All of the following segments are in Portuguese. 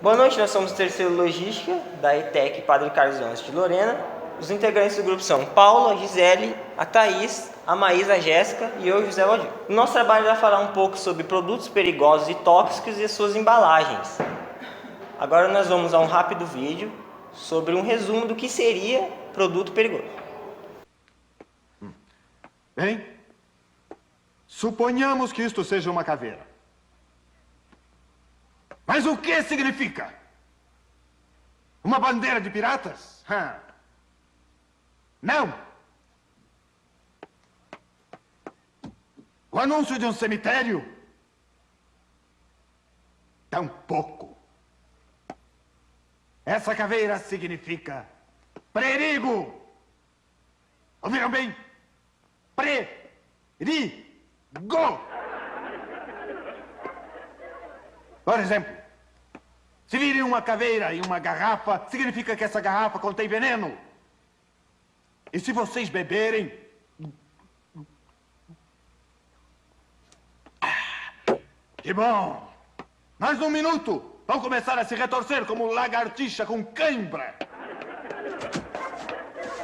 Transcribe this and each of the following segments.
Boa noite, nós somos Terceiro Logística, da ETEC Padre Carlos Leôncio de Lorena. Os integrantes do grupo são Paula, a Gisele, a Thaís, a Maísa, a Jéssica e eu, José Valdir. O nosso trabalho vai falar um pouco sobre produtos perigosos e tóxicos e suas embalagens. Agora nós vamos a um rápido vídeo sobre um resumo do que seria produto perigoso. Bem, suponhamos que isto seja uma caveira. Mas o que significa? Uma bandeira de piratas? Não! O anúncio de um cemitério? Tampouco. Essa caveira significa perigo. Ouviram bem? Perigo. Por exemplo, se virem uma caveira e uma garrafa, significa que essa garrafa contém veneno. E se vocês beberem... Que bom! Mais um minuto, vão começar a se retorcer como lagartixa com cãibra.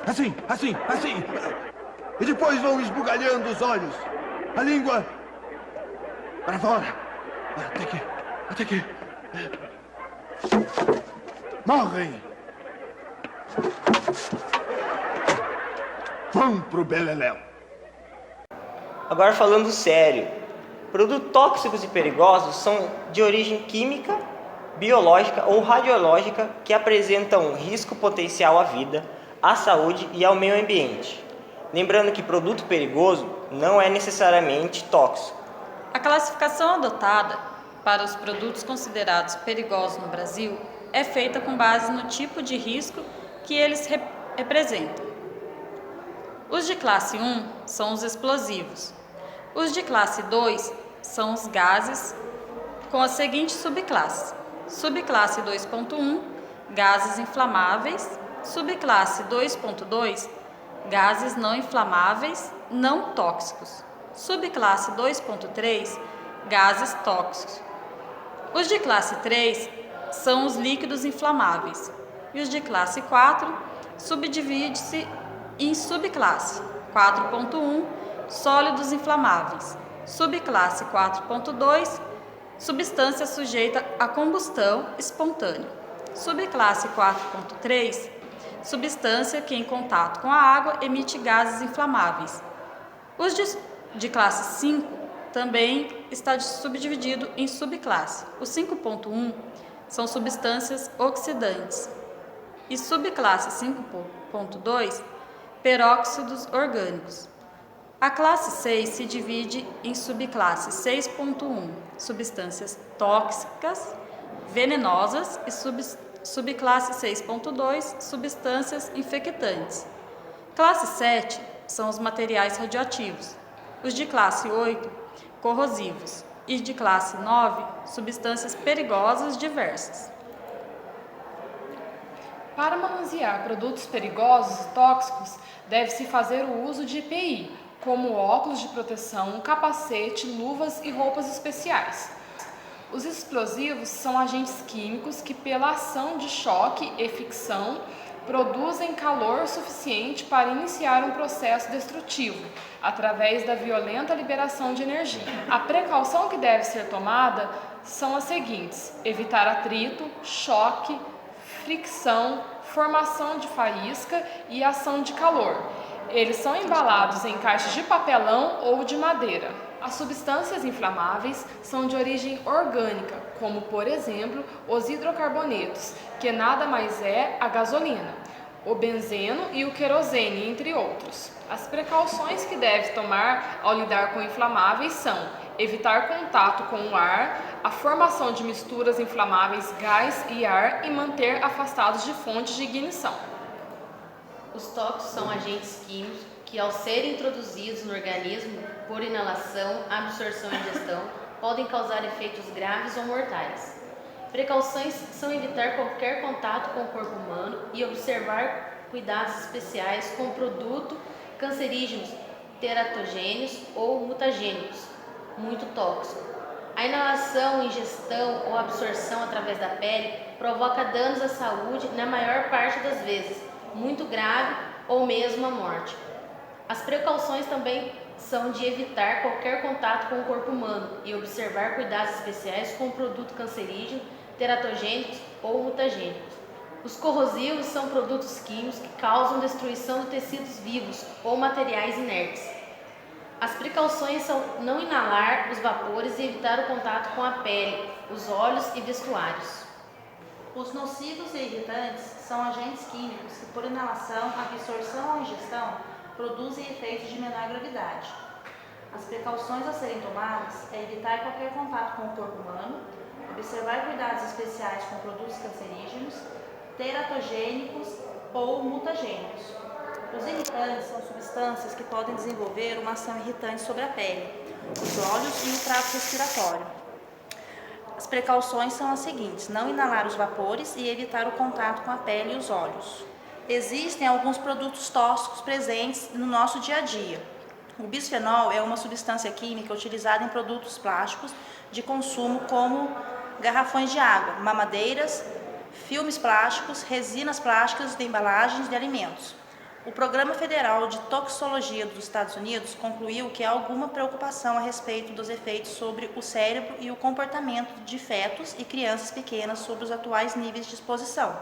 Assim, assim, assim. E depois vão esbugalhando os olhos. A língua... para fora. Até que... morrem. Vão pro beleléu. Agora falando sério, produtos tóxicos e perigosos são de origem química, biológica ou radiológica que apresentam risco potencial à vida, à saúde e ao meio ambiente. Lembrando que produto perigoso não é necessariamente tóxico. A classificação adotada para os produtos considerados perigosos no Brasil é feita com base no tipo de risco que eles representam. Os de classe 1 são os explosivos. Os de classe 2 são os gases com as seguintes subclasses. Subclasse 2.1, gases inflamáveis. Subclasse 2.2, gases não inflamáveis, não tóxicos. Subclasse 2.3, gases tóxicos. Os de classe 3 são os líquidos inflamáveis. E os de classe 4 subdivide-se em subclasse 4.1, sólidos inflamáveis. Subclasse 4.2, substância sujeita à combustão espontânea. Subclasse 4.3, substância que em contato com a água emite gases inflamáveis. Os de classe 5 também está subdividido em subclasse. O 5.1 são substâncias oxidantes. E subclasse 5.2, peróxidos orgânicos. A classe 6 se divide em subclasse 6.1, substâncias tóxicas, venenosas e subclasse 6.2, substâncias infectantes. Classe 7 são os materiais radioativos. Os de classe 8, corrosivos. E de classe 9, substâncias perigosas diversas. Para manusear produtos perigosos e tóxicos, deve-se fazer o uso de EPI, como óculos de proteção, capacete, luvas e roupas especiais. Os explosivos são agentes químicos que, pela ação de choque e ficção, produzem calor suficiente para iniciar um processo destrutivo, através da violenta liberação de energia. A precaução que deve ser tomada são as seguintes: evitar atrito, choque, fricção, formação de faísca e ação de calor. Eles são embalados em caixas de papelão ou de madeira. As substâncias inflamáveis são de origem orgânica, como, por exemplo, os hidrocarbonetos, que nada mais é a gasolina, o benzeno e o querosene, entre outros. As precauções que deve tomar ao lidar com inflamáveis são evitar contato com o ar, a formação de misturas inflamáveis gás e ar e manter afastados de fontes de ignição. Os tóxicos são agentes químicos que, ao serem introduzidos no organismo por inalação, absorção e ingestão, podem causar efeitos graves ou mortais. Precauções são evitar qualquer contato com o corpo humano e observar cuidados especiais com produtos cancerígenos, teratogênios ou mutagênicos, muito tóxicos. A inalação, ingestão ou absorção através da pele provoca danos à saúde na maior parte das vezes, muito grave ou mesmo a morte. As precauções também são de evitar qualquer contato com o corpo humano e observar cuidados especiais com o produto cancerígeno, teratogênicos ou mutagênicos. Os corrosivos são produtos químicos que causam destruição de tecidos vivos ou materiais inertes. As precauções são não inalar os vapores e evitar o contato com a pele, os olhos e vestuários. Os nocivos e irritantes são agentes químicos que, por inalação, absorção ou ingestão, produzem efeitos de menor gravidade. As precauções a serem tomadas é evitar qualquer contato com o corpo humano, observar cuidados especiais com produtos cancerígenos, teratogênicos ou mutagênicos. Os irritantes são substâncias que podem desenvolver uma ação irritante sobre a pele, os olhos e o trato respiratório. As precauções são as seguintes: não inalar os vapores e evitar o contato com a pele e os olhos. Existem alguns produtos tóxicos presentes no nosso dia a dia. O bisfenol é uma substância química utilizada em produtos plásticos de consumo como garrafões de água, mamadeiras, filmes plásticos, resinas plásticas de embalagens de alimentos. O Programa Federal de Toxicologia dos Estados Unidos concluiu que há alguma preocupação a respeito dos efeitos sobre o cérebro e o comportamento de fetos e crianças pequenas sobre os atuais níveis de exposição.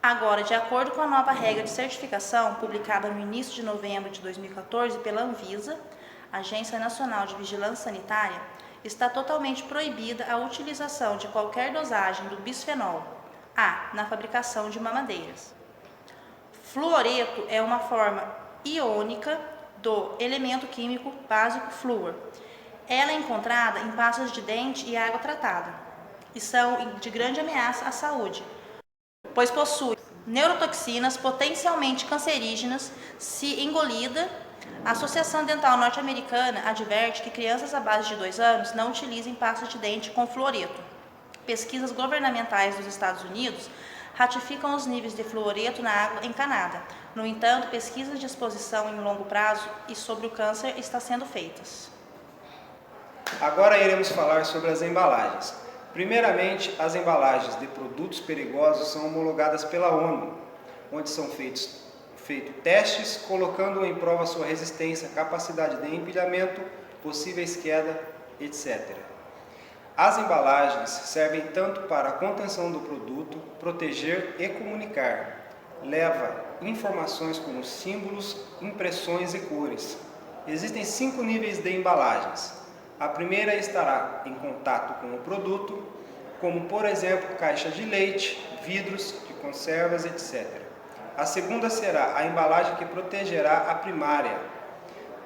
Agora, de acordo com a nova regra de certificação, publicada no início de novembro de 2014 pela Anvisa, Agência Nacional de Vigilância Sanitária, está totalmente proibida a utilização de qualquer dosagem do bisfenol A na fabricação de mamadeiras. Fluoreto é uma forma iônica do elemento químico básico flúor. Ela é encontrada em pastas de dente e água tratada e são de grande ameaça à saúde, pois possui neurotoxinas potencialmente cancerígenas se engolida. A Associação Dental Norte-Americana adverte que crianças abaixo de 2 anos não utilizem pasta de dente com fluoreto. Pesquisas governamentais dos Estados Unidos ratificam os níveis de fluoreto na água encanada. No entanto, pesquisas de exposição em longo prazo e sobre o câncer estão sendo feitas. Agora iremos falar sobre as embalagens. Primeiramente, as embalagens de produtos perigosos são homologadas pela ONU, onde são feitos testes colocando em prova sua resistência, capacidade de empilhamento, possíveis queda, etc. As embalagens servem tanto para a contenção do produto, proteger e comunicar. Leva informações como símbolos, impressões e cores. Existem 5 níveis de embalagens. A primeira estará em contato com o produto, como por exemplo caixa de leite, vidros de conservas, etc. A segunda será a embalagem que protegerá a primária,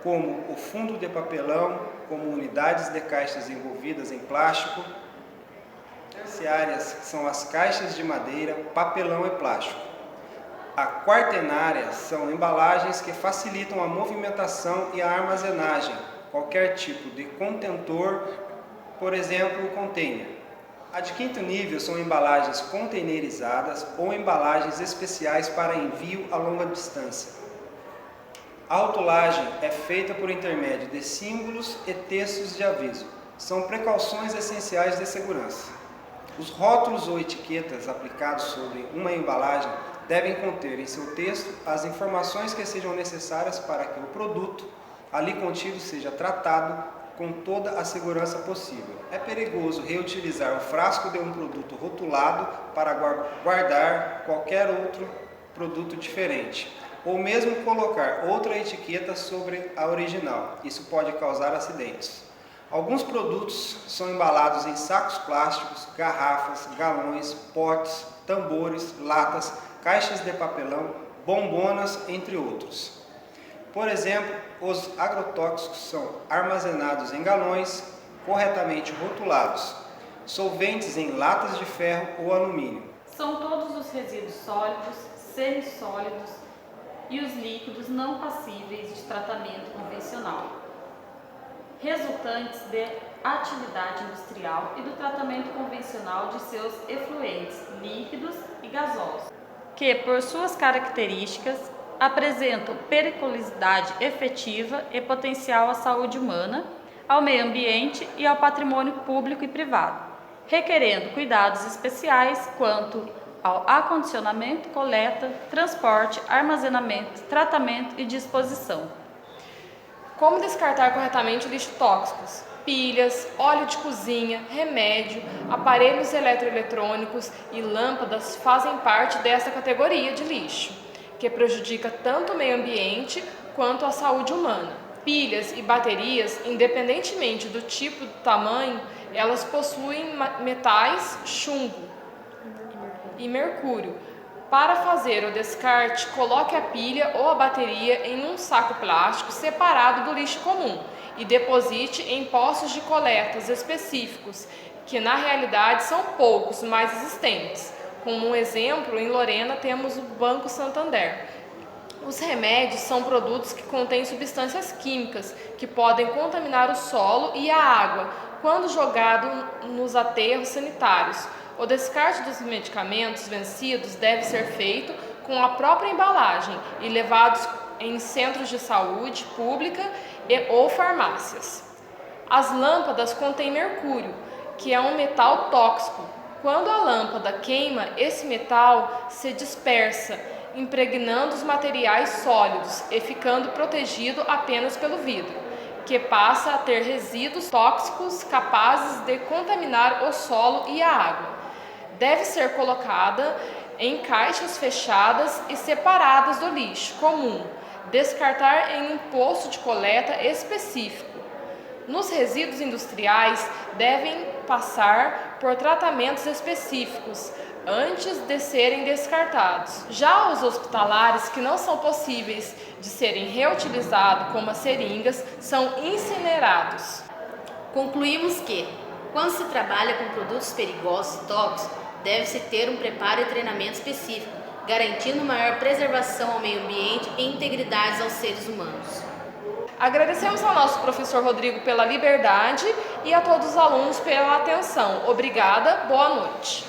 como o fundo de papelão, como unidades de caixas envolvidas em plástico. Terciárias são as caixas de madeira, papelão e plástico. A quaternária são embalagens que facilitam a movimentação e a armazenagem, qualquer tipo de contentor, por exemplo, o container. A de 5º nível são embalagens containerizadas ou embalagens especiais para envio a longa distância. A rotulagem é feita por intermédio de símbolos e textos de aviso. São precauções essenciais de segurança. Os rótulos ou etiquetas aplicados sobre uma embalagem devem conter em seu texto as informações que sejam necessárias para que o produto ali contido seja tratado com toda a segurança possível. É perigoso reutilizar o frasco de um produto rotulado para guardar qualquer outro produto diferente, ou mesmo colocar outra etiqueta sobre a original. Isso pode causar acidentes. Alguns produtos são embalados em sacos plásticos, garrafas, galões, potes, tambores, latas, caixas de papelão, bombonas, entre outros. Por exemplo, os agrotóxicos são armazenados em galões, corretamente rotulados, solventes em latas de ferro ou alumínio. São todos os resíduos sólidos, semissólidos e os líquidos não passíveis de tratamento convencional, resultantes de atividade industrial e do tratamento convencional de seus efluentes, líquidos e gasosos, que, por suas características, apresentam periculosidade efetiva e potencial à saúde humana, ao meio ambiente e ao patrimônio público e privado, requerendo cuidados especiais quanto ao acondicionamento, coleta, transporte, armazenamento, tratamento e disposição. Como descartar corretamente lixos tóxicos? Pilhas, óleo de cozinha, remédio, aparelhos eletroeletrônicos e lâmpadas fazem parte dessa categoria de lixo, que prejudica tanto o meio ambiente quanto a saúde humana. Pilhas e baterias, independentemente do tipo de tamanho, elas possuem metais chumbo e mercúrio. Para fazer o descarte, coloque a pilha ou a bateria em um saco plástico separado do lixo comum e deposite em postos de coletas específicos, que na realidade são poucos, mas existentes. Como um exemplo, em Lorena temos o Banco Santander. Os remédios são produtos que contêm substâncias químicas que podem contaminar o solo e a água quando jogado nos aterros sanitários. O descarte dos medicamentos vencidos deve ser feito com a própria embalagem e levados em centros de saúde pública ou farmácias. As lâmpadas contêm mercúrio, que é um metal tóxico. Quando a lâmpada queima, esse metal se dispersa, impregnando os materiais sólidos e ficando protegido apenas pelo vidro, que passa a ter resíduos tóxicos capazes de contaminar o solo e a água. Deve ser colocada em caixas fechadas e separadas do lixo comum. Descartar em um posto de coleta específico. Nos resíduos industriais, devem passar por tratamentos específicos antes de serem descartados. Já os hospitalares que não são possíveis de serem reutilizados, como as seringas, são incinerados. Concluímos que, quando se trabalha com produtos perigosos e tóxicos, deve-se ter um preparo e treinamento específico, garantindo maior preservação ao meio ambiente e integridade aos seres humanos. Agradecemos ao nosso professor Rodrigo pela liberdade e a todos os alunos pela atenção. Obrigada, boa noite.